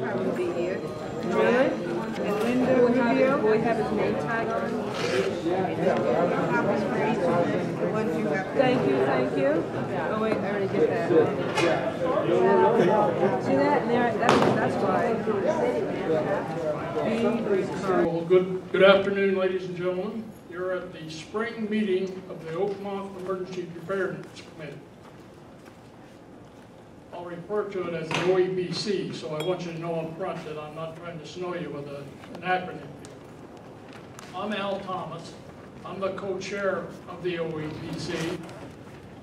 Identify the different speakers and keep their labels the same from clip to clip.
Speaker 1: I will be here.
Speaker 2: Really? And Linda, will we have his name tag on? Thank you, thank you. Oh wait, I already did that. See that? There, that's why.
Speaker 3: Well, good afternoon, ladies and gentlemen. You're at the spring meeting of the Oakmont Emergency Preparedness Committee. I'll refer to it as the OEPC, so I want you to know up front that I'm not trying to snow you with an acronym. I'm Al Thomas. I'm the co-chair of the OEPC.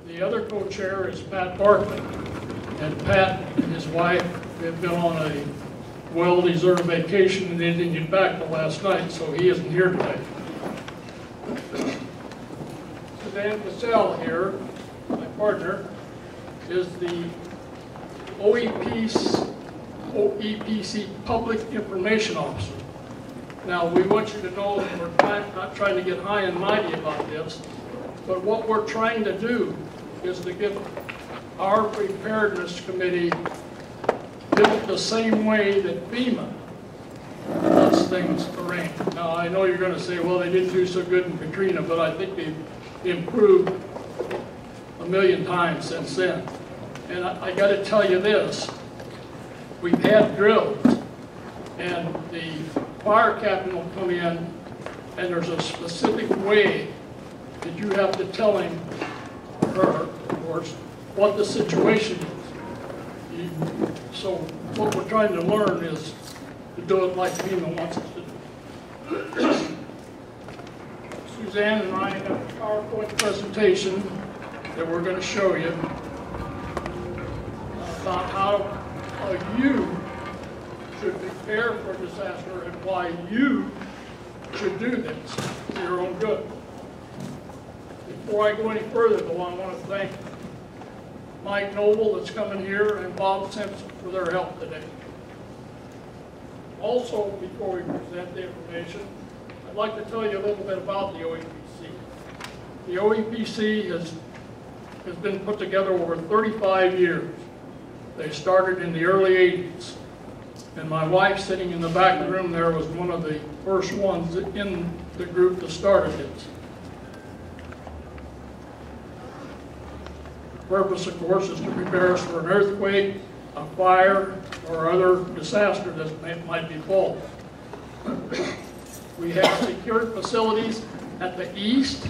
Speaker 3: The other co-chair is Pat Barkley. And Pat and his wife have been on a well-deserved vacation and they didn't get back till last night, so he isn't here today. Suzanne Cassell here, my partner, is the OEPC Public Information Officer. Now, we want you to know that we're not trying to get high and mighty about this, but what we're trying to do is to get our preparedness committee built the same way that FEMA does things arranged. Now, I know you're going to say, well, they didn't do so good in Katrina, but I think they've improved a million times since then. And I got to tell you this, we've had drills, and the fire captain will come in, and there's a specific way that you have to tell him, or her, of course, what the situation is. So what we're trying to learn is to do it like FEMA wants us to do. Suzanne and I have a PowerPoint presentation that we're going to show you about how you should prepare for disaster and why you should do this for your own good. Before I go any further, though, I want to thank Mike Noble that's coming here and Bob Simpson for their help today. Also, before we present the information, I'd like to tell you a little bit about the OEPC. The OEPC has been put together over 35 years. They started in the early 80s. And my wife, sitting in the back of the room there, was one of the first ones in the group that started this. The purpose, of course, is to prepare us for an earthquake, a fire, or other disaster that might befall. We have secured facilities at the east,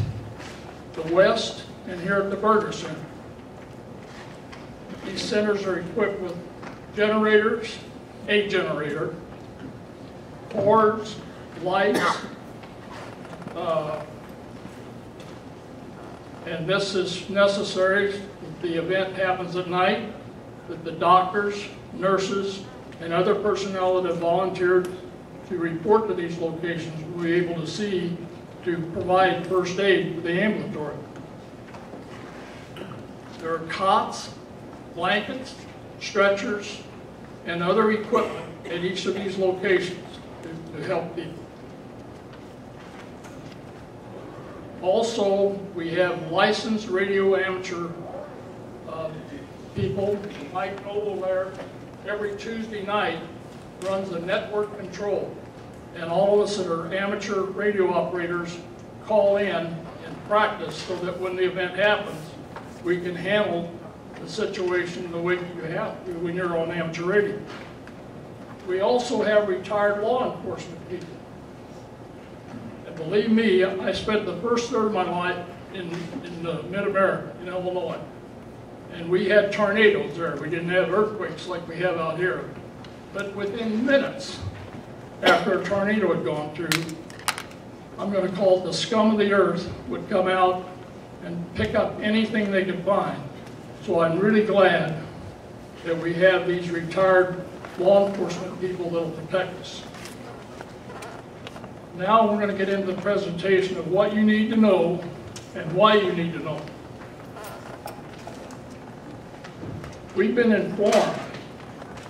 Speaker 3: the west, and here at the Burger Center. These centers are equipped with generators, a generator, cords, lights, and this is necessary if the event happens at night, that the doctors, nurses, and other personnel that have volunteered to report to these locations will be able to see to provide first aid for the ambulatory. There are cots, blankets, stretchers, and other equipment at each of these locations to help people. Also, we have licensed radio amateur people. Mike Noble there, every Tuesday night, runs a network control. And all of us that are amateur radio operators call in and practice so that when the event happens, we can handle the situation the way you have when you're on amateur radio. We also have retired law enforcement people. And believe me, I spent the first third of my life in mid-America, in Illinois. And we had tornadoes there. We didn't have earthquakes like we have out here. But within minutes after a tornado had gone through, I'm going to call it the scum of the earth, would come out and pick up anything they could find. So I'm really glad that we have these retired law enforcement people that will protect us. Now we're going to get into the presentation of what you need to know and why you need to know. We've been informed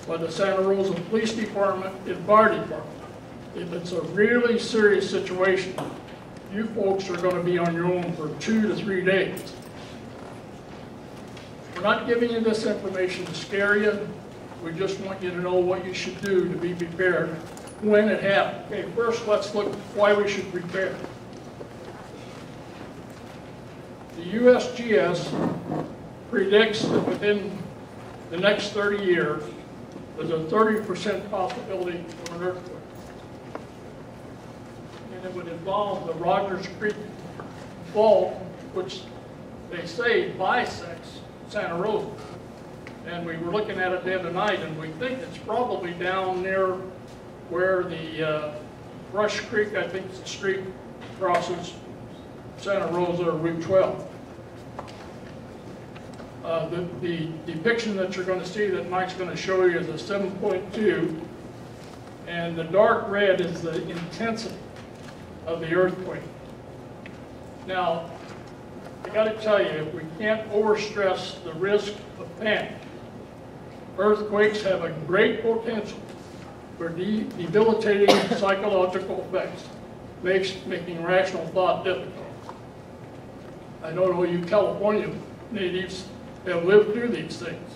Speaker 3: by the Santa Rosa Police Department and Fire Department, if it's a really serious situation, you folks are going to be on your own for 2 to 3 days. We're not giving you this information to scare you. We just want you to know what you should do to be prepared when it happens. Okay, first let's look why we should prepare. The USGS predicts that within the next 30 years, there's a 30% possibility of an earthquake. And it would involve the Rogers Creek Fault, which they say bisects Santa Rosa. And we were looking at it the other night, and we think it's probably down near where the Rush Creek, I think it's the street, crosses Santa Rosa or Route 12. The depiction that you're going to see that Mike's going to show you is a 7.2, and the dark red is the intensity of the earthquake. Now, I got to tell you, we can't overstress the risk of panic. Earthquakes have a great potential for debilitating psychological effects, making rational thought difficult. I don't know you California natives have lived through these things.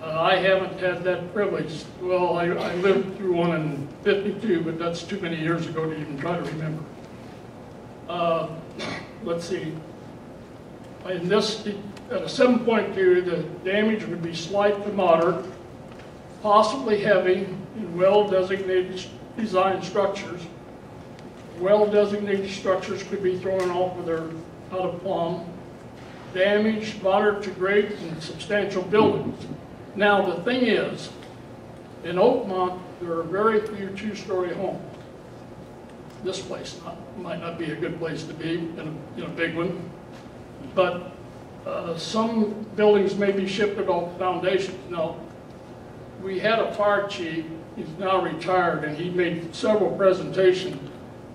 Speaker 3: I haven't had that privilege. Well, I lived through one in '52, but that's too many years ago to even try to remember. Let's see. In this, at a 7.2, the damage would be slight to moderate, possibly heavy in well-designated design structures. Well-designated structures could be thrown off with their out of plumb. Damage moderate to great in substantial buildings. Now the thing is, in Oakmont, there are very few two-story homes. This place might not be a good place to be in a big one, but some buildings may be shifted off foundations. Now, we had a fire chief, he's now retired, and he made several presentations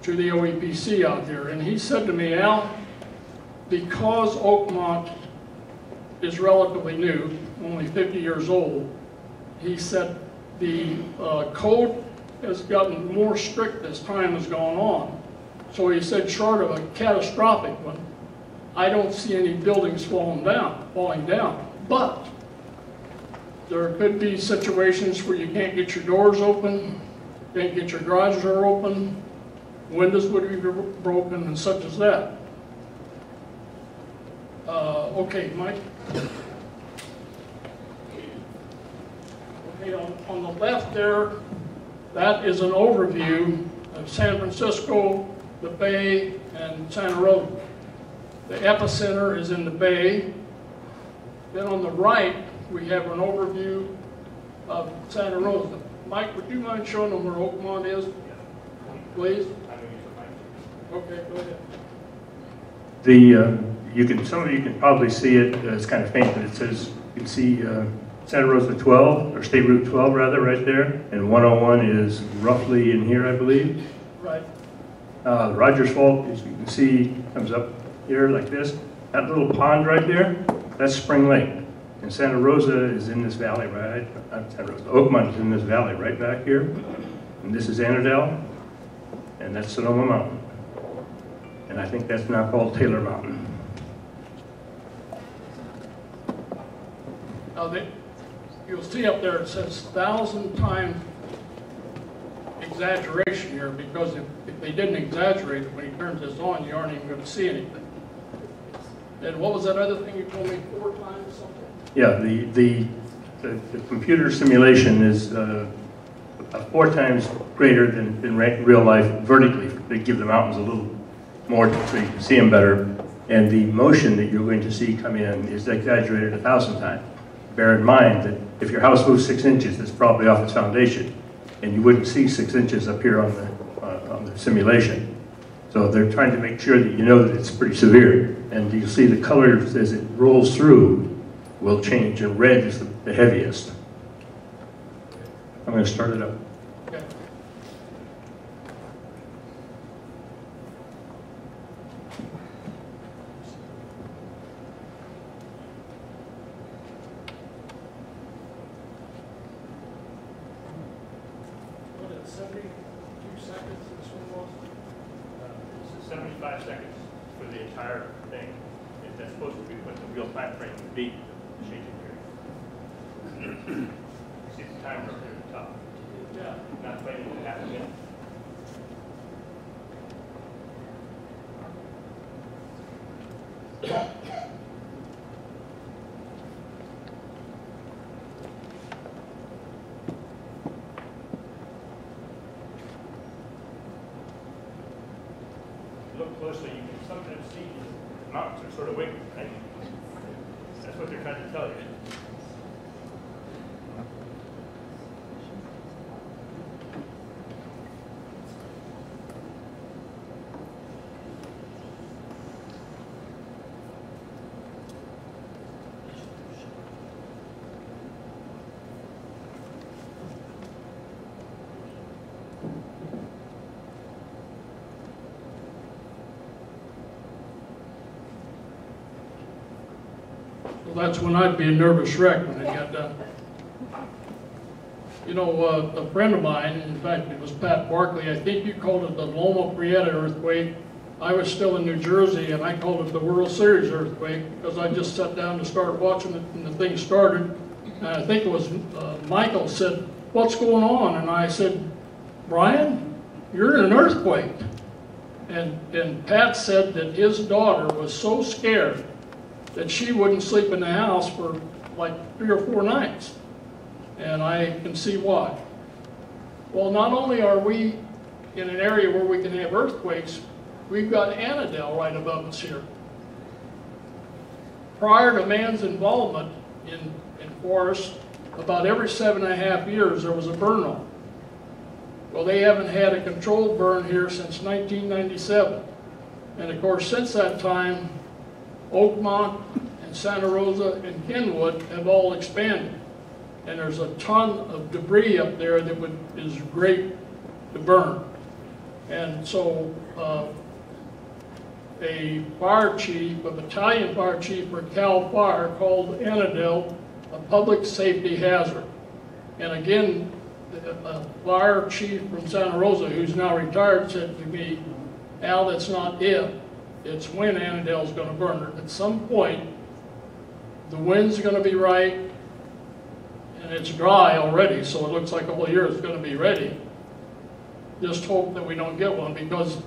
Speaker 3: to the OEPC out here, and he said to me, Al, because Oakmont is relatively new, only 50 years old, he said the code has gotten more strict as time has gone on. So he said, short of a catastrophic one, I don't see any buildings falling down. But there could be situations where you can't get your doors open, can't get your garage door open, windows would be broken, and such as that. Okay, Mike. Okay, on the left there, that is an overview of San Francisco, the Bay, and Santa Rosa. The epicenter is in the Bay. Then on the right, we have an overview of Santa Rosa. Mike, would you mind showing them where Oakmont is, please? Okay, go ahead.
Speaker 1: Some of you can probably see it. It's kind of faint, but it says you can see Santa Rosa 12, or State Route 12 rather, right there, and 101 is roughly in here, I believe.
Speaker 3: Right.
Speaker 1: The Rogers Fault, as you can see, comes up here like this. That little pond right there, that's Spring Lake. And Santa Rosa is in this valley, right? Not Santa Rosa, Oakmont is in this valley right back here. And this is Annandale, and that's Sonoma Mountain. And I think that's now called Taylor Mountain.
Speaker 3: Now, you'll see up there it says 1,000 times exaggeration here, because if they didn't exaggerate it when he turns this on, you aren't even going to see anything. And what was that other thing you told me, 4 times something?
Speaker 1: Yeah, the computer simulation is 4 times greater than real life vertically. They give the mountains a little more so you can see them better. And the motion that you're going to see come in is exaggerated 1,000 times. Bear in mind that if your house moves 6 inches, it's probably off its foundation, and you wouldn't see 6 inches up here on the simulation. So they're trying to make sure that you know that it's pretty severe. And you'll see the colors as it rolls through will change, and red is the heaviest. I'm going to start it up.
Speaker 3: Okay. What is it, 72 seconds this one was?
Speaker 1: This is 75 seconds for the entire thing. That's supposed to be what the real time frame would be. See the timer up there at the top.
Speaker 3: Yeah.
Speaker 1: Not waiting to happen yet. Look closely, you can sometimes see the mountains are sort of wiggling, right? That's what they're trying to tell you.
Speaker 3: Well, that's when I'd be a nervous wreck when it got done. You know, a friend of mine, in fact, it was Pat Barkley, I think you called it the Loma Prieta earthquake. I was still in New Jersey, and I called it the World Series earthquake because I just sat down to start watching it, and the thing started. And I think it was Michael said, "What's going on?" And I said, "Brian, you're in an earthquake." And Pat said that his daughter was so scared that she wouldn't sleep in the house for like 3 or 4 nights. And I can see why. Well, not only are we in an area where we can have earthquakes, we've got Annadale right above us here. Prior to man's involvement in forests, about every 7.5 years there was a burn off. Well, they haven't had a controlled burn here since 1997. And of course, since that time, Oakmont and Santa Rosa and Kenwood have all expanded. And there's a ton of debris up there that is great to burn. And so a fire chief, a battalion fire chief for Cal Fire called Annadale a public safety hazard. And again, a fire chief from Santa Rosa, who's now retired, said to me, "Al, that's not it. It's when Annadale's going to burn. At some point, the wind's going to be right, and it's dry already, so it looks like all year it's going to be ready. Just hope that we don't get one, because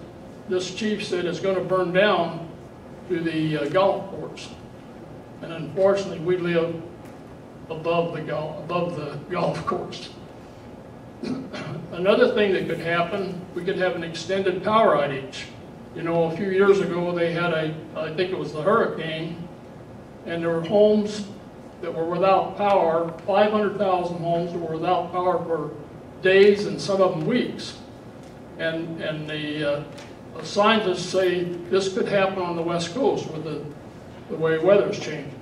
Speaker 3: this chief said it's going to burn down to the golf course. And unfortunately, we live above the golf course. Another thing that could happen, we could have an extended power outage. You know, a few years ago they had I think it was the hurricane, and there were homes that were without power, 500,000 homes that were without power for days and some of them weeks. And the scientists say this could happen on the West Coast with the way weather's changing.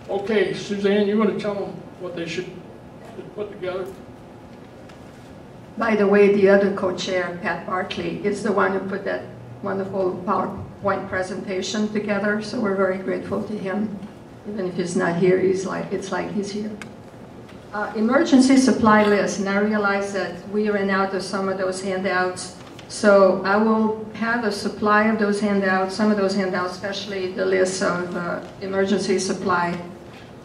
Speaker 3: Okay, Suzanne, you want to tell them what they should put together?
Speaker 4: By the way, the other co-chair, Pat Barkley, is the one who put that wonderful PowerPoint presentation together, so we're very grateful to him. Even if he's not here, it's like he's here. Emergency supply list, and I realize that we ran out of some of those handouts, so I will have a supply of those handouts, some of those handouts, especially the list of emergency supply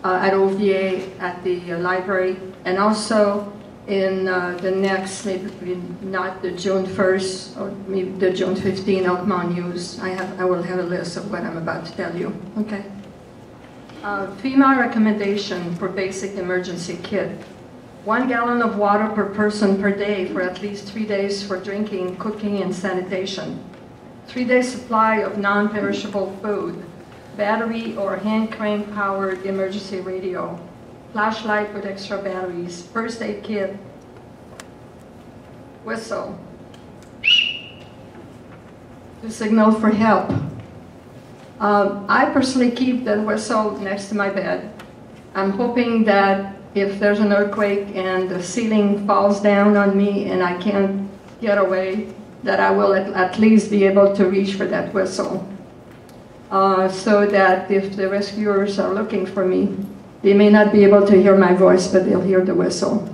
Speaker 4: at OVA, at the library, and also in the next, maybe not the June 1st or maybe the June 15 Oakmont News. I will have a list of what I'm about to tell you. Okay. FEMA recommendation for basic emergency kit: 1 gallon of water per person per day for at least 3 days for drinking, cooking, and sanitation. 3-day supply of non-perishable food. Battery or hand crank powered emergency radio. Flashlight with extra batteries, first aid kit, whistle to signal for help. I personally keep that whistle next to my bed. I'm hoping that if there's an earthquake and the ceiling falls down on me and I can't get away, that I will at least be able to reach for that whistle. So that if the rescuers are looking for me, they may not be able to hear my voice, but they'll hear the whistle.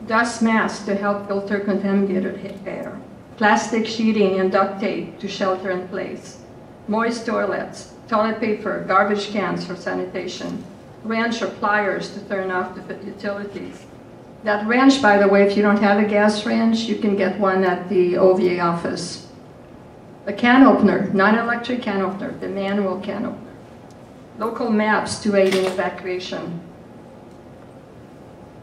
Speaker 4: Dust mask to help filter contaminated air. Plastic sheeting and duct tape to shelter in place. Moist toilets. toilet paper, garbage cans for sanitation, wrench or pliers to turn off the utilities. That wrench, by the way, if you don't have a gas wrench, you can get one at the OVA office. A can opener, not an electric can opener, the manual can opener. Local maps to aid in evacuation.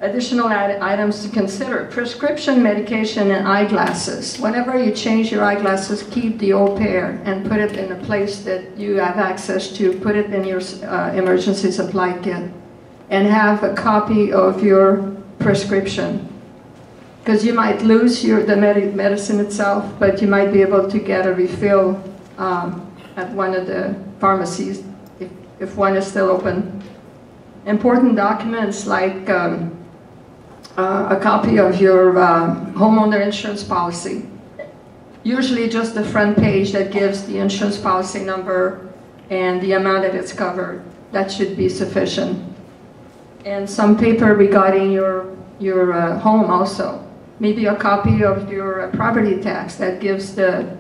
Speaker 4: Additional items to consider: prescription medication and eyeglasses. Whenever you change your eyeglasses, keep the old pair and put it in a place that you have access to. Put it in your emergency supply kit, and have a copy of your prescription. Because you might lose the medicine itself, but you might be able to get a refill at one of the pharmacies if one is still open. Important documents like a copy of your homeowner insurance policy. Usually just the front page that gives the insurance policy number and the amount that it's covered. That should be sufficient. And some paper regarding your home also. Maybe a copy of your property tax that gives the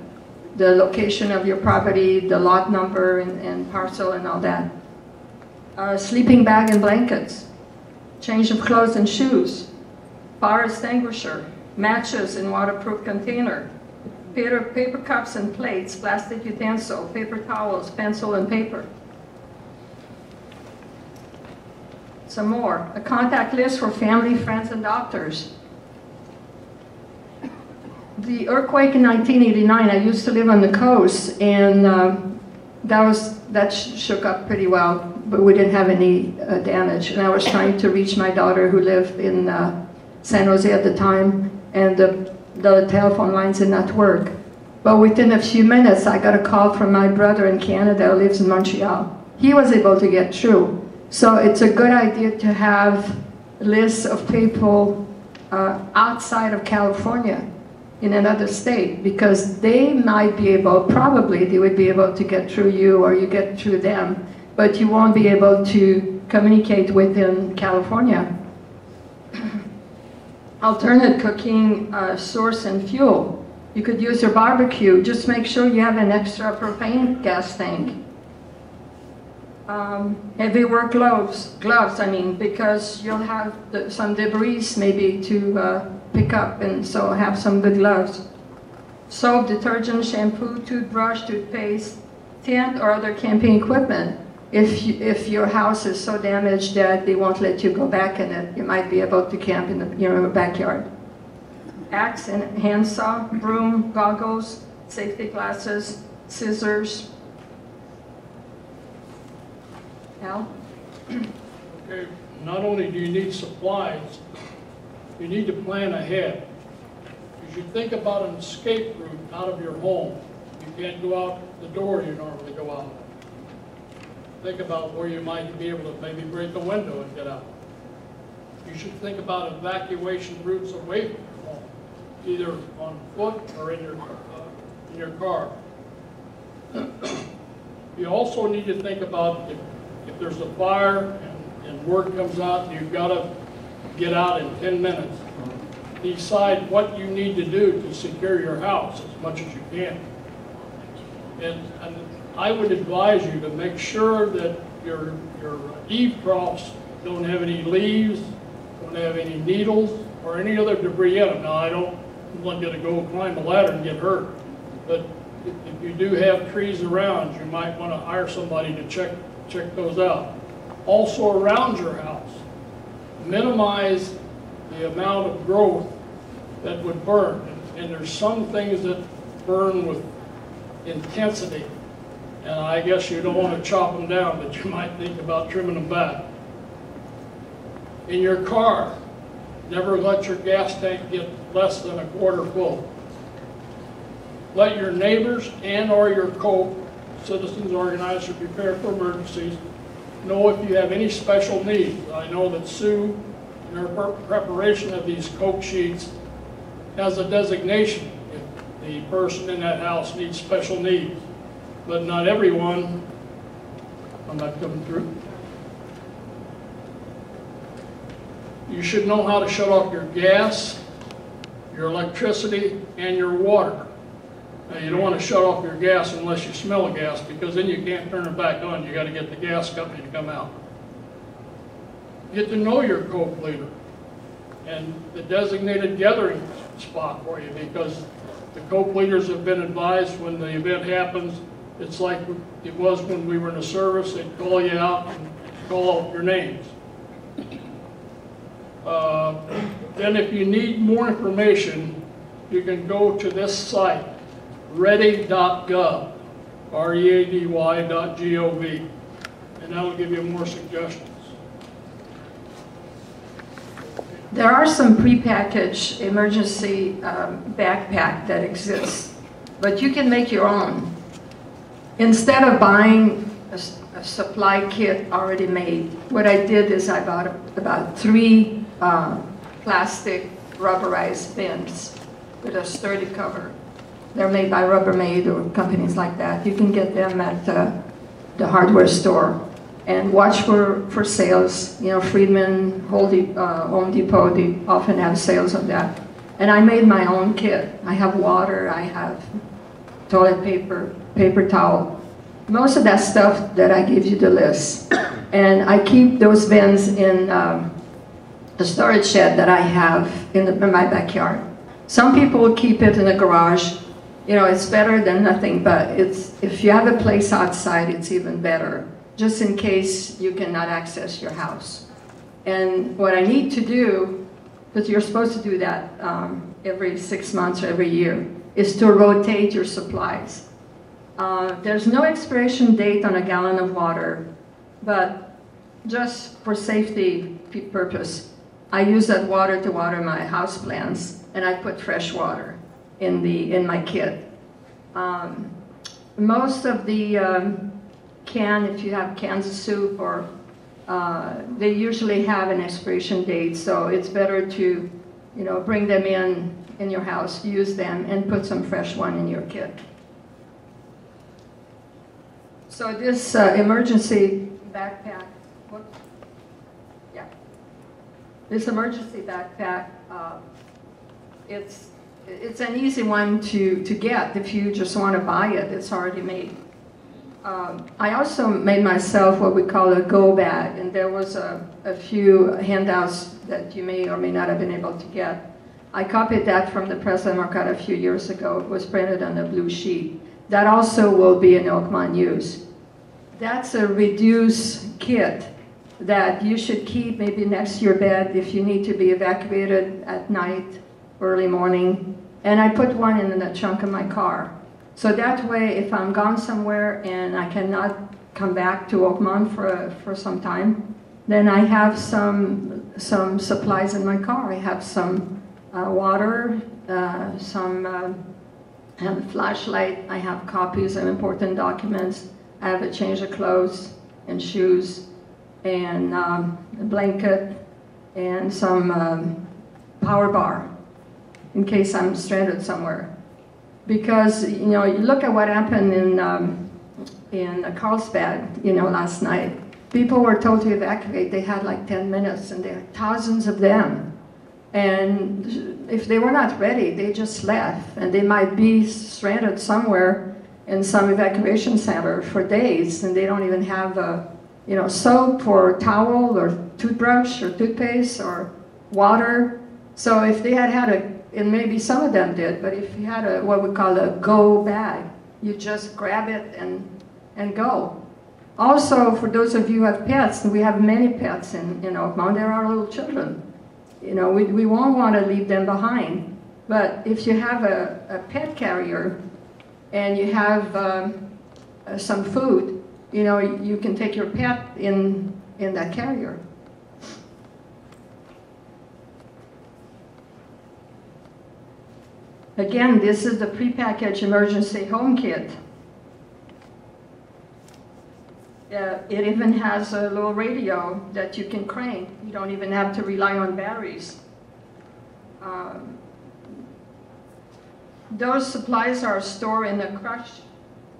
Speaker 4: location of your property, the lot number and parcel and all that. Sleeping bag and blankets. Change of clothes and shoes. Fire extinguisher, matches in waterproof container, paper cups and plates, plastic utensil, paper towels, pencil and paper. Some more, a contact list for family, friends, and doctors. The earthquake in 1989, I used to live on the coast, and that shook up pretty well, but we didn't have any damage. And I was trying to reach my daughter who lived in San Jose at the time, and the telephone lines did not work. But within a few minutes, I got a call from my brother in Canada who lives in Montreal. He was able to get through. So it's a good idea to have lists of people outside of California in another state, because they might be able, probably they would be able to get through you or you get through them, but you won't be able to communicate within California. Alternate cooking source and fuel. You could use your barbecue. Just make sure you have an extra propane gas tank. Heavy work gloves, because you'll have some debris maybe to pick up, and so have some good gloves. Soap, detergent, shampoo, toothbrush, toothpaste, tent or other camping equipment. If your house is so damaged that they won't let you go back in it, you might be able to camp in your backyard. Axe and handsaw, broom, goggles, safety glasses, scissors. Al?
Speaker 3: Okay, not only do you need supplies, you need to plan ahead. You should think about an escape route out of your home. You can't go out the door you normally go out. Think about where you might be able to maybe break a window and get out. You should think about evacuation routes away from your home, either on foot or in your car. You also need to think about if there's a fire and word comes out, you've got to get out in 10 minutes. Decide what you need to do to secure your house as much as you can. And I would advise you to make sure that your eave troughs don't have any leaves, don't have any needles, or any other debris in them. Now, I don't want you to go climb a ladder and get hurt, but if you do have trees around, you might want to hire somebody to check those out. Also around your house, minimize the amount of growth that would burn. And there's some things that burn with intensity. And I guess you don't want to chop them down, but you might think about trimming them back. In your car, never let your gas tank get less than a quarter full. Let your neighbors and or your citizens organized to prepare for emergencies know if you have any special needs. I know that Sue, in her preparation of these Coke sheets, has a designation if the person in that house needs special needs. But not everyone, I'm not coming through. You should know how to shut off your gas, your electricity, and your water. Now, you don't want to shut off your gas unless you smell a gas, because then you can't turn it back on. You got to get the gas company to come out. Get to know your co-pleader and the designated gathering spot for you, because the co-pleaders have been advised when the event happens, it's like it was when we were in the service. They'd call you out and call out your names. Then if you need more information, you can go to this site, ready.gov, ready.gov, and that'll give you more suggestions.
Speaker 4: There are some prepackaged emergency backpack that exists, but you can make your own. Instead of buying a supply kit already made, what I did is I bought about 3 plastic rubberized bins with a sturdy cover. They're made by Rubbermaid or companies like that. You can get them at the hardware store. And watch for sales. You know, Friedman, Home Depot, they often have sales of that. And I made my own kit. I have water, I have toilet paper, paper towel. Most of that stuff that I give you the list. And I keep those bins in the storage shed that I have in my backyard. Some people will keep it in the garage. You know, it's better than nothing, but if you have a place outside, it's even better, just in case you cannot access your house. And what I need to do, because you're supposed to do that every 6 months or every year, is to rotate your supplies. There's no expiration date on a gallon of water, but just for safety purpose, I use that water to water my house plants, and I put fresh water in my kit. Most of the can, if you have cans of soup, or they usually have an expiration date, so it's better to, you know, bring them in your house, use them, and put some fresh one in your kit. So this emergency backpack, whoops, yeah, this emergency backpack, it's an easy one to get if you just want to buy it. It's already made. I also made myself what we call a go bag, and there was a few handouts that you may or may not have been able to get. I copied that from the President Market a few years ago. It was printed on a blue sheet. That also will be in Oakmont use. That's a reduced kit that you should keep maybe next to your bed if you need to be evacuated at night, early morning. And I put one in the trunk of my car. So that way, if I'm gone somewhere and I cannot come back to Oakmont for some time, then I have some supplies in my car. I have some water, I have a flashlight, I have copies of important documents, I have a change of clothes and shoes, and a blanket, and some power bar in case I'm stranded somewhere. Because, you know, you look at what happened in Carlsbad, you know, last night. People were told to evacuate. They had like 10 minutes, and there are thousands of them. And if they were not ready, they just left. And they might be stranded somewhere in some evacuation center for days, and they don't even have, you know, soap or towel or toothbrush or toothpaste or water. So if they had and maybe some of them did, but if you had what we call a go bag, you just grab it and go. Also, for those of you who have pets, and we have many pets in Oakmont, there are little children. You know, we won't want to leave them behind. But if you have a pet carrier and you have some food, you know, you can take your pet in that carrier. Again, this is the prepackaged emergency home kit. It even has a little radio that you can crank. You don't even have to rely on batteries. Those supplies are stored in a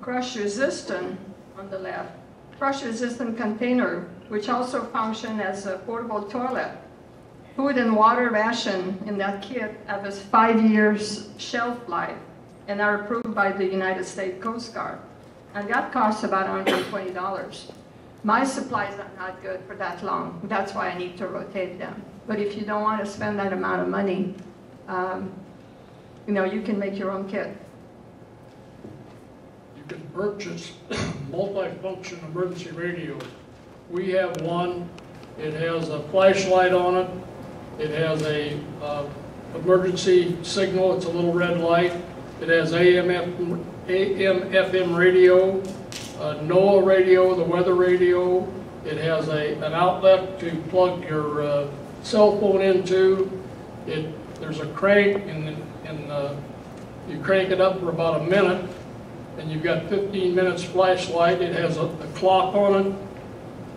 Speaker 4: crush-resistant, on the left, crush-resistant container, which also functions as a portable toilet. Food and water ration in that kit have a 5 years shelf life. and are approved by the United States Coast Guard. And that costs about $120. My supplies are not good for that long. That's why I need to rotate them. But if you don't want to spend that amount of money, you know, you can make your own kit.
Speaker 3: You can purchase multi-function emergency radios. We have one. It has a flashlight on it. It has a emergency signal. It's a little red light. It has AM, FM radio, NOAA radio, the weather radio. It has an outlet to plug your cell phone into. There's a crank, and you crank it up for about a minute, and you've got 15 minutes flashlight. It has a clock on it,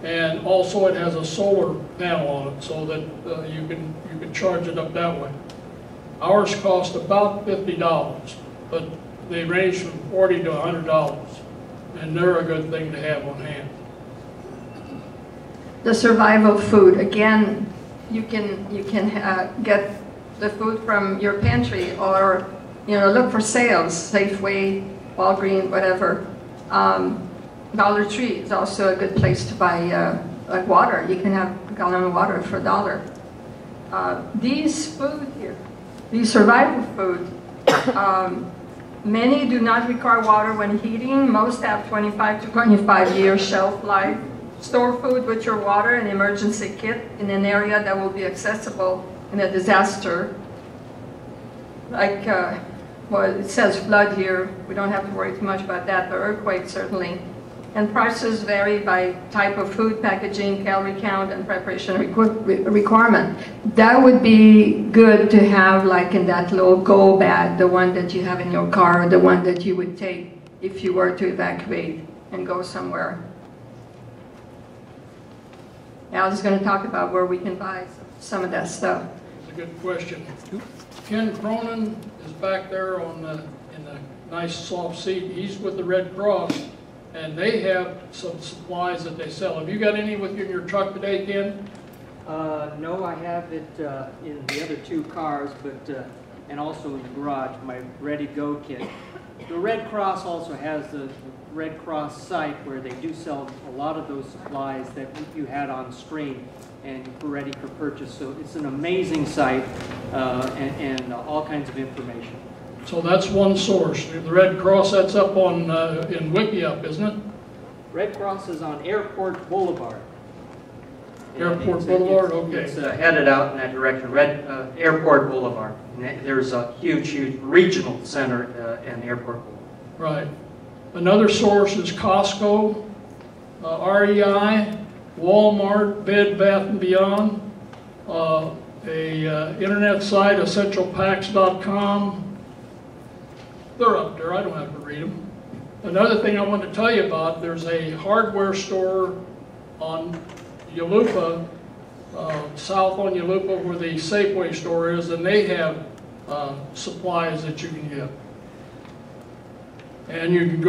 Speaker 3: and also it has a solar panel on it, so that you can charge it up that way. Ours cost about $50, but they range from $40 to $100, and they're a good thing to have on hand.
Speaker 4: The survival food, again, you can get the food from your pantry, or look for sales, Safeway, Walgreens, whatever. Dollar Tree is also a good place to buy like water. You can have a gallon of water for $1. These food here, these survival food, many do not require water when heating. Most have 25 to 25 year shelf life. Store food with your water and emergency kit in an area that will be accessible in a disaster. Like, well, it says flood here. We don't have to worry too much about that, but earthquake certainly. And prices vary by type of food, packaging, calorie count, and preparation requirement. That would be good to have, like in that little go bag, the one that you have in your car, or the one that you would take if you were to evacuate and go somewhere. Al is going to talk about where we can buy some of that stuff.
Speaker 3: That's a good question. Ken Cronin is back there in the nice soft seat. He's with the Red Cross, and they have some supplies that they sell. Have you got any with you in your truck today, Ken?
Speaker 5: No, I have it in the other two cars, but and also in the garage, my ready-go kit. The Red Cross also has the Red Cross site where they do sell a lot of those supplies that you had on screen and ready for purchase. So it's an amazing site and all kinds of information.
Speaker 3: So that's one source. The Red Cross, that's up on in Wickiup, isn't it?
Speaker 5: Red Cross is on Airport Boulevard.
Speaker 3: Airport Boulevard, okay.
Speaker 5: It's headed out in that direction, Airport Boulevard. And there's a huge, huge regional center in Airport Boulevard. Right.
Speaker 3: Another source is Costco, REI, Walmart, Bed Bath & Beyond, internet site, essentialpacks.com. They're up there, I don't have to read them. Another thing I want to tell you about, there's a hardware store on Yulupa, south on Yulupa, where the Safeway store is, and they have supplies that you can get. And you can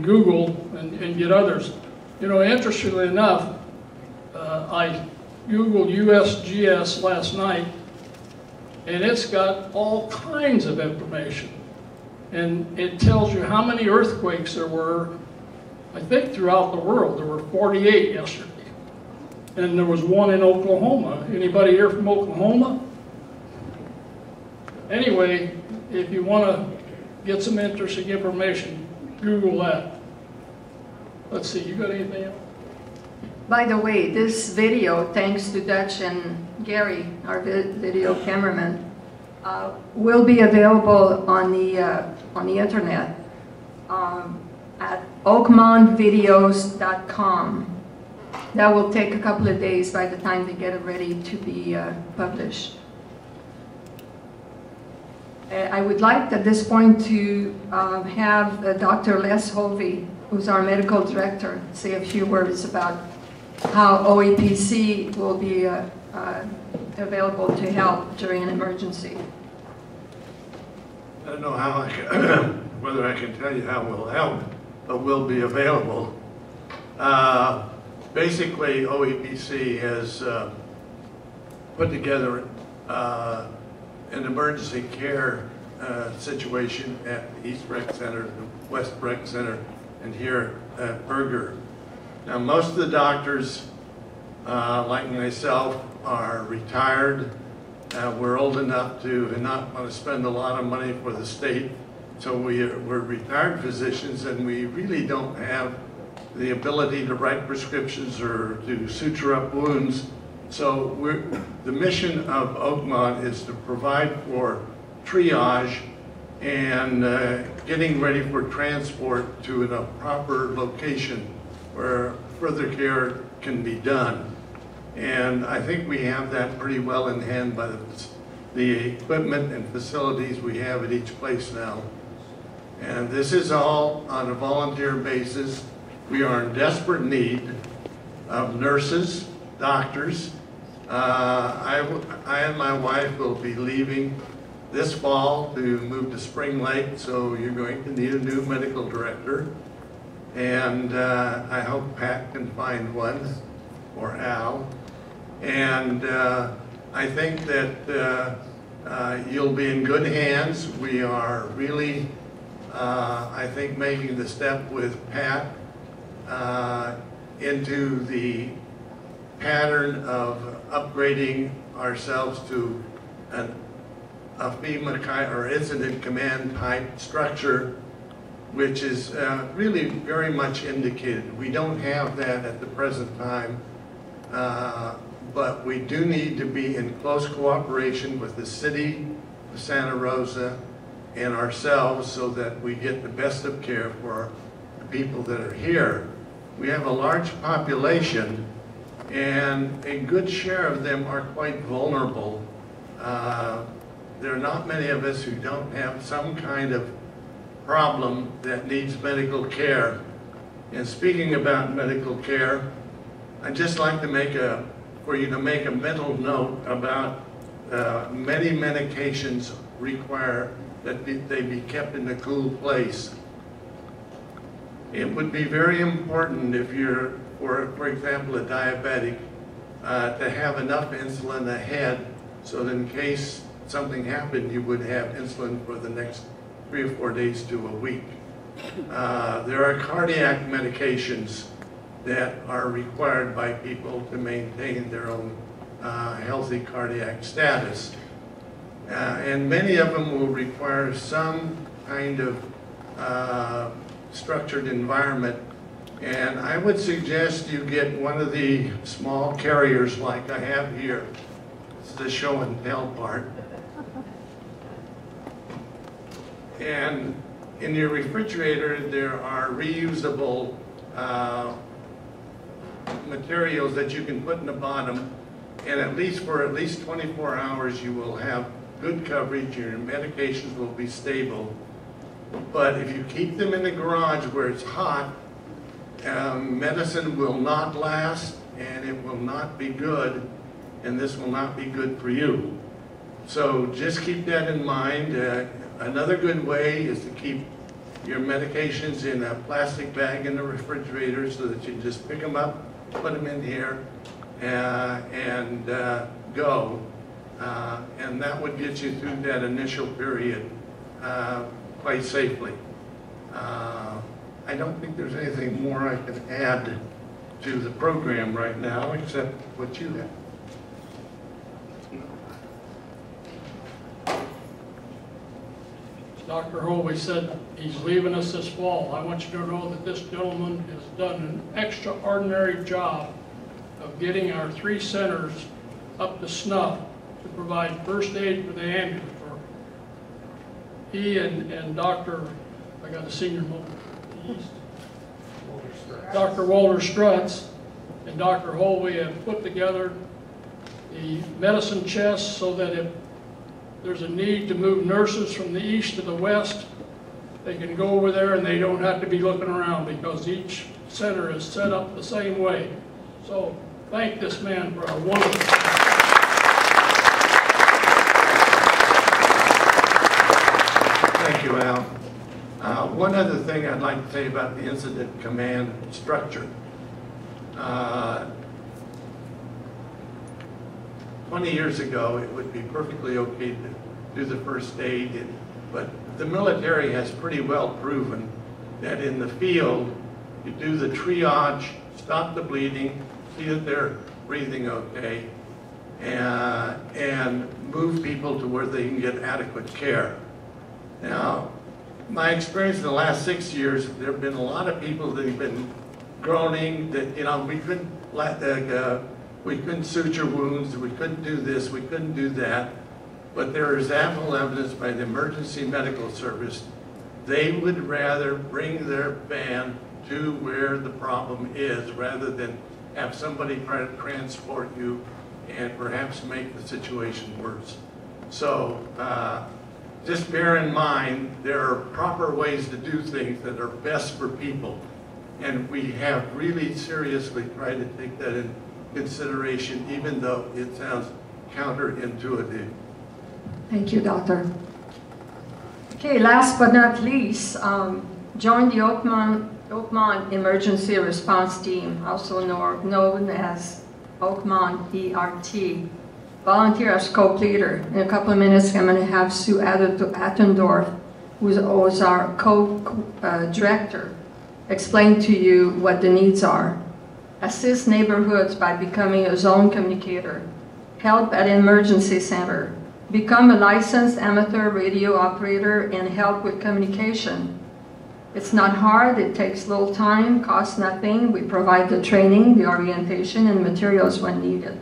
Speaker 3: Google and get others. You know, interestingly enough, I Googled USGS last night, and it's got all kinds of information. And it tells you how many earthquakes there were, I think throughout the world. There were 48 yesterday. And there was one in Oklahoma. Anybody here from Oklahoma? Anyway, if you want to get some interesting information, Google that. Let's see, you got anything else?
Speaker 4: By the way, this video, thanks to Dutch and Gary, our video cameraman, will be available on the internet at oakmontvideos.com. That will take a couple of days by the time they get it ready to be published. I would like at this point to have Dr. Les Hovey, who's our medical director, say a few words about how OEPC will be available to help during an emergency.
Speaker 6: I don't know how whether I can tell you how we'll help, but we'll be available. Basically, OEPC has put together an emergency care situation at the East Rec Center, the West Rec Center, and here at Berger. Now, most of the doctors, like myself, are retired. We're old enough to not want to spend a lot of money for the state, so we're retired physicians, and we really don't have the ability to write prescriptions or to suture up wounds. So the mission of Oakmont is to provide for triage and getting ready for transport to a proper location where further care can be done. And I think we have that pretty well in hand by the equipment and facilities we have at each place now. And this is all on a volunteer basis. We are in desperate need of nurses, doctors. I and my wife will be leaving this fall to move to Spring Lake, so you're going to need a new medical director. And I hope Pat can find one, or Al. And I think that you'll be in good hands. We are really, I think, making the step with Pat into the pattern of upgrading ourselves to a FEMA or incident command type structure, which is really very much indicated. We don't have that at the present time, but we do need to be in close cooperation with the city of Santa Rosa and ourselves so that we get the best of care for the people that are here. We have a large population, and a good share of them are quite vulnerable. There are not many of us who don't have some kind of problem that needs medical care. And speaking about medical care, I'd just like to for you to make a mental note about many medications require that they be kept in a cool place. It would be very important if you're, for example, a diabetic, to have enough insulin ahead so that in case something happened, you would have insulin for the next 3 or 4 days to a week. There are cardiac medications that are required by people to maintain their own healthy cardiac status. And many of them will require some kind of structured environment. And I would suggest you get one of the small carriers like I have here. It's the show and tell part. And in your refrigerator, there are reusable materials that you can put in the bottom, and for at least 24 hours you will have good coverage, your medications will be stable. But if you keep them in the garage where it's hot, medicine will not last, and it will not be good, and this will not be good for you. So just keep that in mind. Another good way is to keep your medications in a plastic bag in the refrigerator so that you just pick them up, put them in here, and go. And that would get you through that initial period quite safely. I don't think there's anything more I can add to the program right now except what you have.
Speaker 3: Dr. Hovey said he's leaving us this fall. I want you to know that this gentleman has done an extraordinary job of getting our 3 centers up to snuff to provide first aid for the ambulatory. He and Dr. I got a senior moment. Dr. Walter Strutz and Dr. Hovey have put together the medicine chest so that if there's a need to move nurses from the east to the west, they can go over there and they don't have to be looking around because each center is set up the same way. So thank this man for a wonderful
Speaker 6: Thank you, Al. One other thing I'd like to say about the incident command structure. 20 years ago, it would be perfectly okay to do the first aid But the military has pretty well proven that in the field, you do the triage, stop the bleeding, see that they're breathing okay, and move people to where they can get adequate care. Now, my experience in the last 6 years, there have been a lot of people that have been groaning that, you know, we couldn't suture wounds, we couldn't do this, we couldn't do that. But there is ample evidence by the emergency medical service, they would rather bring their van to where the problem is rather than have somebody try to transport you and perhaps make the situation worse. So just bear in mind, there are proper ways to do things that are best for people. And we have really seriously tried to take that in consideration, even though it sounds counterintuitive.
Speaker 4: Thank you, Doctor. Okay, last but not least, join the Oakmont Emergency Response Team, also known as Oakmont ERT. Volunteer as COPE leader. In a couple of minutes, I'm going to have Sue Attendorf, who is our COPE director, explain to you what the needs are. Assist neighborhoods by becoming a zone communicator. Help at emergency center. Become a licensed amateur radio operator and help with communication. It's not hard, it takes little time, costs nothing. We provide the training, the orientation, and materials when needed.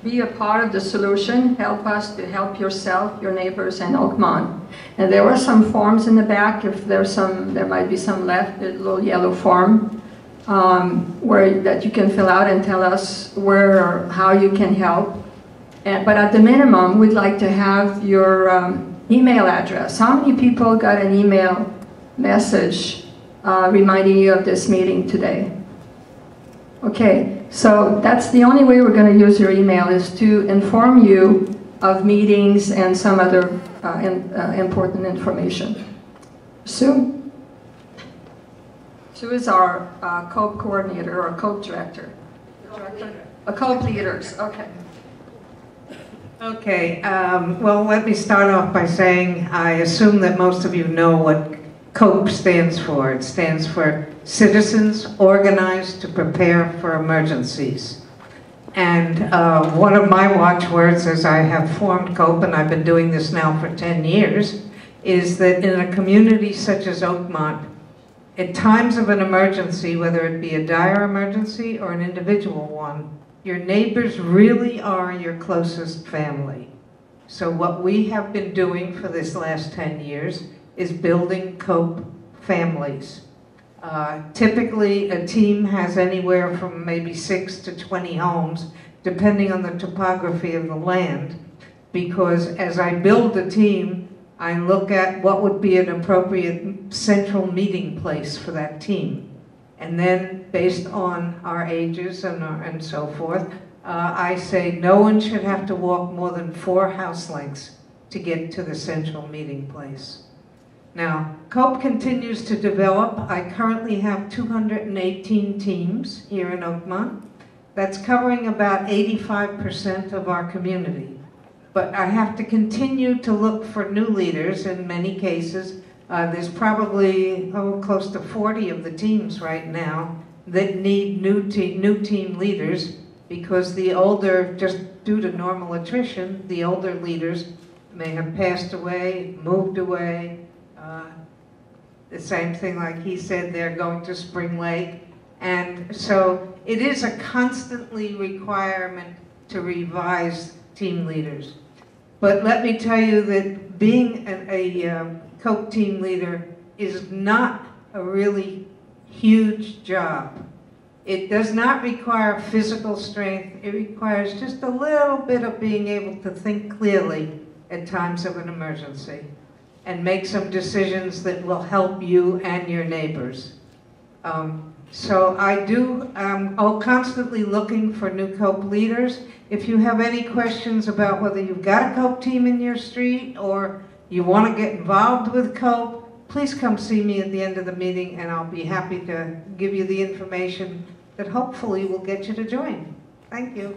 Speaker 4: Be a part of the solution. Help us to help yourself, your neighbors, and Oakmont. And there were some forms in the back. If there's some, there might be some left, a little yellow form that you can fill out and tell us where or how you can help. But at the minimum, we'd like to have your email address. How many people got an email message reminding you of this meeting today? Okay, so that's the only way we're going to use your email, is to inform you of meetings and some other important information. Sue? Sue is our COPE coordinator or COPE director. COPE leaders, okay.
Speaker 7: Okay, well, let me start off by saying I assume that most of you know what COPE stands for. It stands for Citizens Organized to Prepare for Emergencies. And one of my watchwords as I have formed COPE, and I've been doing this now for 10 years, is that in a community such as Oakmont, at times of an emergency, whether it be a dire emergency or an individual one, your neighbors really are your closest family. So what we have been doing for this last 10 years is building COPE families. Typically, a team has anywhere from maybe 6 to 20 homes, depending on the topography of the land, because as I build a team, I look at what would be an appropriate central meeting place for that team. And then, based on our ages and so forth, I say no one should have to walk more than 4 house lengths to get to the central meeting place. Now, COPE continues to develop. I currently have 218 teams here in Oakmont. That's covering about 85% of our community. But I have to continue to look for new leaders in many cases. There's probably close to 40 of the teams right now that need new team leaders, because the older, just due to normal attrition, the older leaders may have passed away, moved away. The same thing, like he said, they're going to Spring Lake. And so it is a constantly requirement to revise team leaders. But let me tell you that being a COPE team leader is not a really huge job. It does not require physical strength. It requires just a little bit of being able to think clearly at times of an emergency and make some decisions that will help you and your neighbors. So I'm constantly looking for new COPE leaders. If you have any questions about whether you've got a COPE team in your street or you want to get involved with COPE, please come see me at the end of the meeting and I'll be happy to give you the information that hopefully will get you to join. Thank you.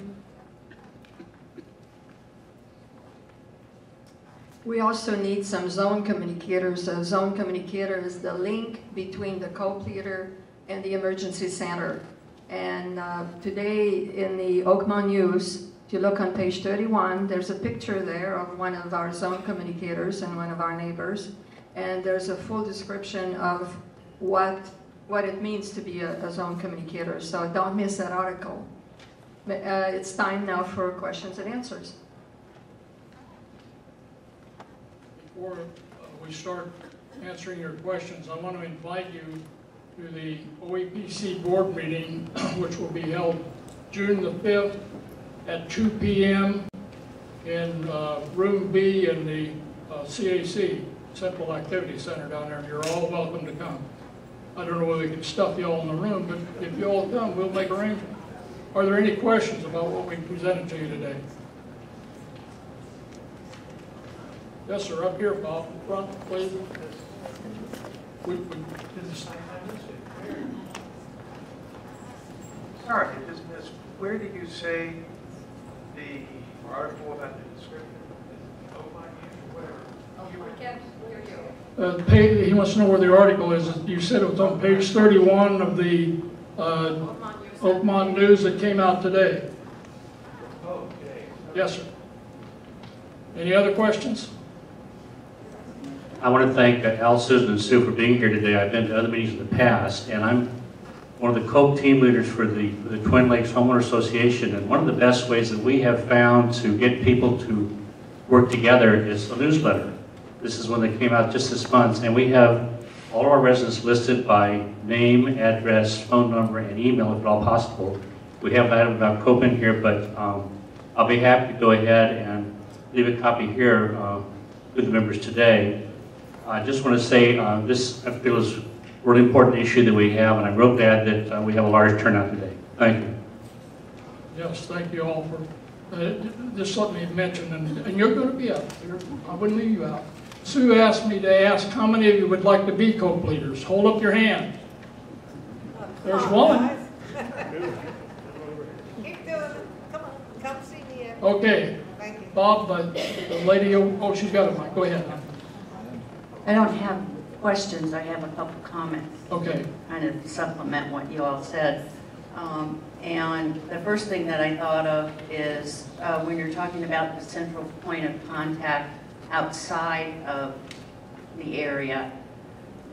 Speaker 4: We also need some zone communicators. A zone communicator is the link between the COPE leader and the emergency center. And today in the Oakmont News, if you look on page 31, there's a picture there of one of our zone communicators and one of our neighbors. And there's a full description of what it means to be a zone communicator. So don't miss that article. It's time now for questions and answers.
Speaker 3: Before we start answering your questions, I want to invite you to the OEPC board meeting, which will be held June the 5th at 2 p.m. in room B in the CAC, Central Activity Center down there. You're all welcome to come. I don't know whether we can stuff you all in the room, but if you all come, we'll make arrangements. Are there any questions about what we presented to you today? Yes, sir. Up here, Bob. Front, please.
Speaker 8: Sorry, I just missed. Where did you say the article about the description?
Speaker 3: He wants to know where the article is. You said it was on page 31 of the Oakmont News that came out today.
Speaker 8: Okay.
Speaker 3: Yes, sir. Any other questions?
Speaker 9: I want to thank Al, Susan, and Sue for being here today. I've been to other meetings in the past, and I'm one of the COPE team leaders for the Twin Lakes Homeowner Association, and one of the best ways that we have found to get people to work together is a newsletter. This is one that came out just this month, and we have all of our residents listed by name, address, phone number, and email if at all possible. We have that about COPE in here, but I'll be happy to go ahead and leave a copy here with the members today. I just want to say this, I feel, is a really important issue that we have, and I'm real glad that we have a large turnout today. Thank you.
Speaker 3: Yes, thank you all for just let me mention, and you're going to be out there. I wouldn't leave you out. Sue asked me to ask how many of you would like to be COPE leaders. Hold up your hand. There's one.
Speaker 10: Keep doing it. Come on, come see me.
Speaker 3: Okay.
Speaker 10: Thank you.
Speaker 3: Bob, the lady, oh, she's got a mic. Go ahead.
Speaker 11: I don't have questions, I have a couple comments.
Speaker 3: Okay.
Speaker 11: Kind of supplement what you all said. And the first thing that I thought of is when you're talking about the central point of contact outside of the area,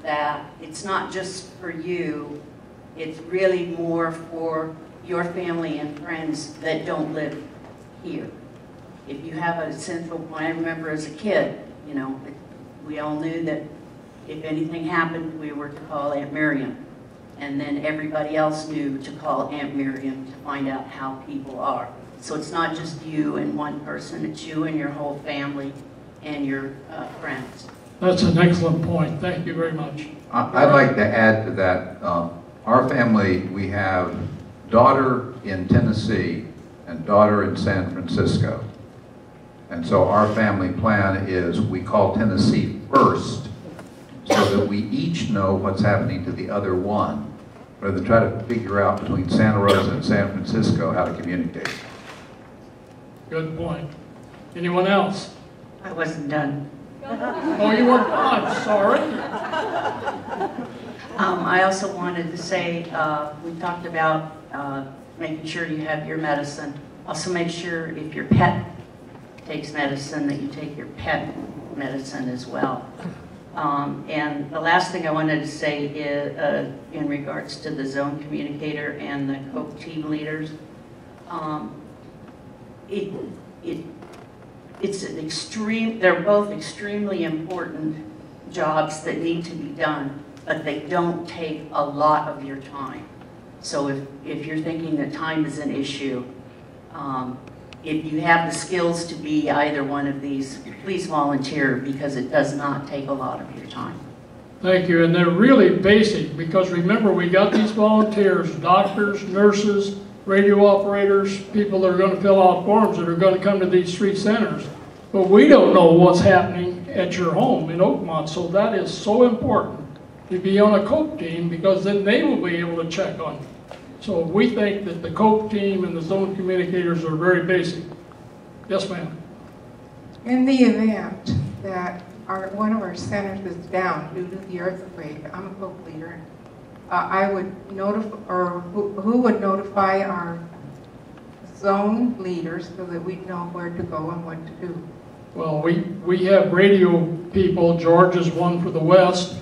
Speaker 11: that it's not just for you, it's really more for your family and friends that don't live here. If you have a central point, I remember as a kid, you know, we all knew that if anything happened, we were to call Aunt Miriam. And then everybody else knew to call Aunt Miriam to find out how people are. So it's not just you and one person, it's you and your whole family and your friends.
Speaker 3: That's an excellent point. Thank you very much.
Speaker 12: I'd like to add to that. Our family, we have daughter in Tennessee and daughter in San Francisco. And so our family plan is we call Tennessee first so that we each know what's happening to the other one, rather than try to figure out between Santa Rosa and San Francisco how to communicate.
Speaker 3: Good point. Anyone else?
Speaker 11: I wasn't done.
Speaker 3: Oh, you weren't? I'm sorry.
Speaker 11: I also wanted to say, we talked about making sure you have your medicine. Also make sure if your pet takes medicine that you take your pet medicine as well. And the last thing I wanted to say is, in regards to the zone communicator and the COPE team leaders, it's an extreme, they're both extremely important jobs that need to be done, but they don't take a lot of your time. So if you're thinking that time is an issue, if you have the skills to be either one of these, please volunteer, because it does not take a lot of your time.
Speaker 3: Thank you, and they're really basic, because remember, we got these volunteers, doctors, nurses, radio operators, people that are going to fill out forms that are going to come to these 3 centers. But we don't know what's happening at your home in Oakmont, so that is so important to be on a COPE team, because then they will be able to check on you. So we think that the COPE team and the zone communicators are very basic. Yes, ma'am.
Speaker 10: In the event
Speaker 13: that one of our centers is down due to the earthquake. I'm a Coke leader. I would notify, or who would notify our zone leaders so that we'd know where to go and what to do?
Speaker 3: Well, we have radio people. George is one for the West.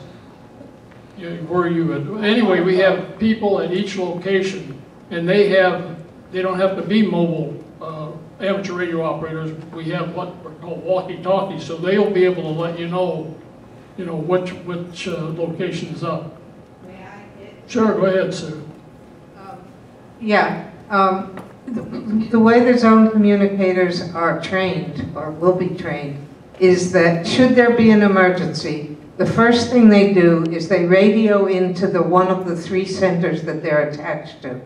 Speaker 3: Anyway, we have people at each location, and they don't have to be mobile amateur radio operators. We have what are called walkie-talkies, so they'll be able to let you know which location is up.
Speaker 13: May I?
Speaker 3: Sure, go ahead, Sue.
Speaker 7: The way the zone communicators are trained, or will be trained, is that should there be an emergency, the first thing they do is they radio into one of the 3 centers that they're attached to.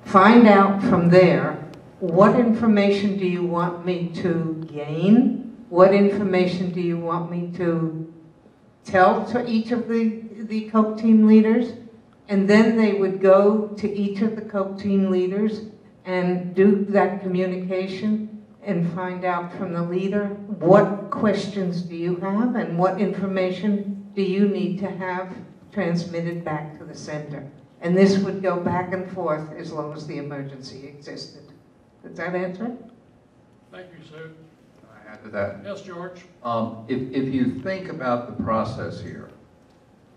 Speaker 7: Find out from there, what information do you want me to gain? What information do you want me to tell to each of the COPE team leaders? And then they would go to each of the COPE team leaders and do that communication and find out from the leader, what questions do you have and what information do you need to have transmitted back to the center? And this would go back and forth as long as the emergency existed. Does that answer it?
Speaker 3: Thank you, Sue.
Speaker 12: Can I add to that?
Speaker 3: Yes, George.
Speaker 12: If you think about the process here,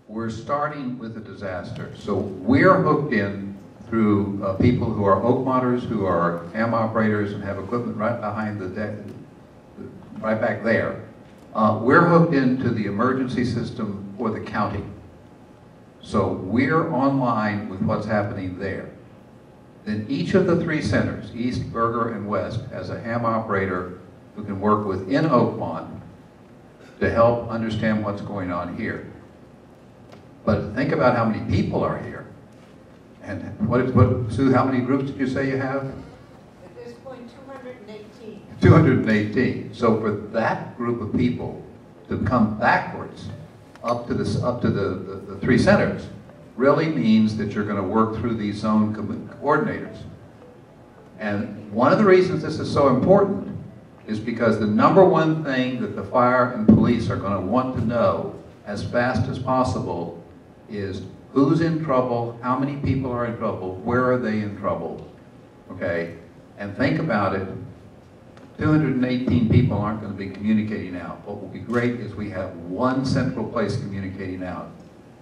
Speaker 12: we're starting with a disaster. So we're hooked in through people who are Oakmonters, who are ham operators and have equipment right behind the deck, right back there. We're hooked into the emergency system for the county. So we're online with what's happening there. Then each of the 3 centers, East, Berger, and West, has a ham operator who can work within Oakmont to help understand what's going on here. But think about how many people are here. And Sue, how many groups did you say you have?
Speaker 10: At this point, 218.
Speaker 12: 218. So for that group of people to come backwards up to the 3 centers really means that you're going to work through these zone coordinators. And one of the reasons this is so important is because the #1 thing that the fire and police are going to want to know as fast as possible is who's in trouble, how many people are in trouble, where are they in trouble, okay? And think about it, 218 people aren't going to be communicating out. What will be great is we have one central place communicating out.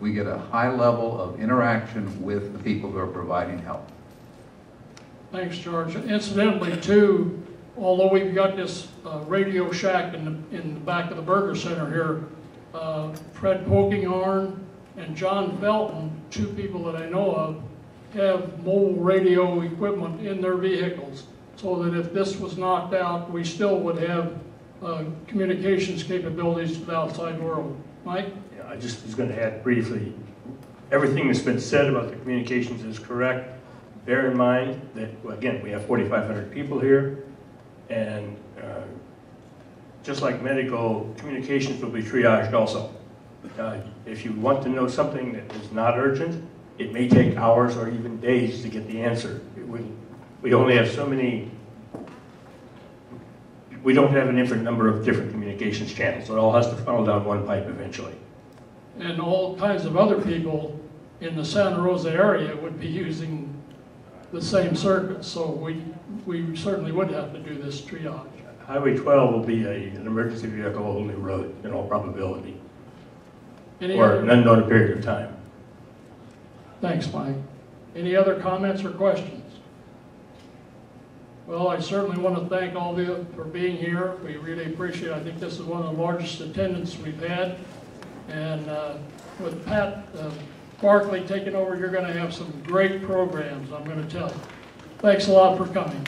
Speaker 12: We get a high level of interaction with the people who are providing help.
Speaker 3: Thanks, George. Incidentally, too, although we've got this Radio Shack in the back of the Burger Center here, Fred Pokinghorn and John Felton, 2 people that I know of, have mobile radio equipment in their vehicles, so that if this was knocked out, we still would have communications capabilities to the outside world. Mike?
Speaker 1: Yeah, I just was going to add briefly, everything that's been said about the communications is correct. Bear in mind that, well, again, we have 4,500 people here, and just like medical, communications will be triaged also. If you want to know something that is not urgent, it may take hours or even days to get the answer. We only have so many, we don't have an infinite number of different communications channels. It all has to funnel down one pipe eventually.
Speaker 3: And all kinds of other people in the Santa Rosa area would be using the same circuit, so we certainly would have to do this triage.
Speaker 1: Highway 12 will be an emergency vehicle only road in all probability, or an unknown period of time.
Speaker 3: Thanks, Mike. Any other comments or questions? Well, I certainly want to thank all of you for being here. We really appreciate it. I think this is one of the largest attendance we've had. And with Pat Barkley taking over, you're going to have some great programs, I'm going to tell you. Thanks a lot for coming.